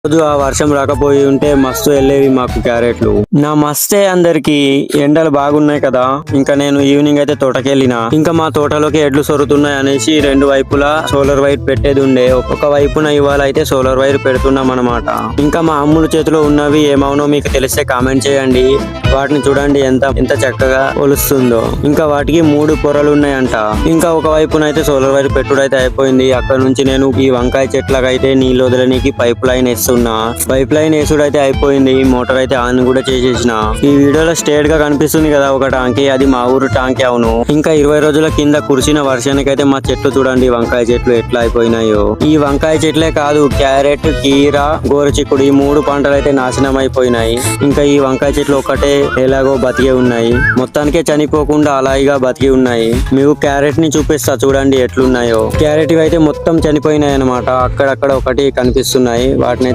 రోజు ఆ వర్షం రాకపోయి ఉంటే మస్తు వెళ్ళేవి మాకు క్యారెట్లు. నా మస్తే అందరికి ఎండలు బాగున్నాయి కదా, ఇంకా నేను ఈవినింగ్ అయితే తోటకెళ్ళిన. ఇంకా మా తోటలోకి ఎడ్లు సొరుతున్నాయి అనేసి రెండు వైపులా సోలార్ వైర్ పెట్టేది ఉండే. ఒక వైపున ఇవాళ అయితే సోలార్ వైర్ పెడుతున్నాం అనమాట. ఇంకా మా అమ్ముల చేతిలో ఉన్నవి ఏమవునో మీకు తెలిస్తే కామెంట్ చేయండి. వాటిని చూడండి ఎంత ఎంత చక్కగా ఒలుస్తుందో. ఇంకా వాటికి 3 పొరలు ఉన్నాయంట. ఇంకా ఒక వైపున అయితే సోలార్ వైర్ పెట్టుడు అయితే అయిపోయింది. అక్కడ నుంచి నేను ఈ వంకాయ చెట్లకైతే నీళ్ళు వదలడానికి పైప్ లైన్ వేస్తున్నా. పైప్ లైన్ వేసుడు అయితే అయిపోయింది. మోటార్ అయితే ఆన్ కూడా చేసేసిన. ఈ వీడియోలో స్ట్రేట్ గా కనిపిస్తుంది కదా ఒక టాంకీ, అది మా ఊరు టాంకీ. అవును. ఇంకా 20 రోజుల కింద కురిసిన వర్షానికి అయితే మా చెట్లు చూడండి వంకాయ చెట్లు ఎట్లా అయిపోయినాయో. ఈ వంకాయ చెట్లే కాదు, క్యారెట్, కీర, గోరుచిక్కుడు ఈ 3 పంటలు అయితే నాశనం అయిపోయినాయి. ఇంకా ఈ వంకాయ చెట్లు ఒకటే ఎలాగో బతికే ఉన్నాయి. మొత్తానికే చనిపోకుండా అలాయిగా బతికి ఉన్నాయి. మీకు క్యారెట్ ని చూపిస్తా చూడండి ఎట్లున్నాయో. క్యారెట్ అయితే మొత్తం చనిపోయినాయి అనమాట. అక్కడక్కడ ఒకటి కనిపిస్తున్నాయి. వాటిని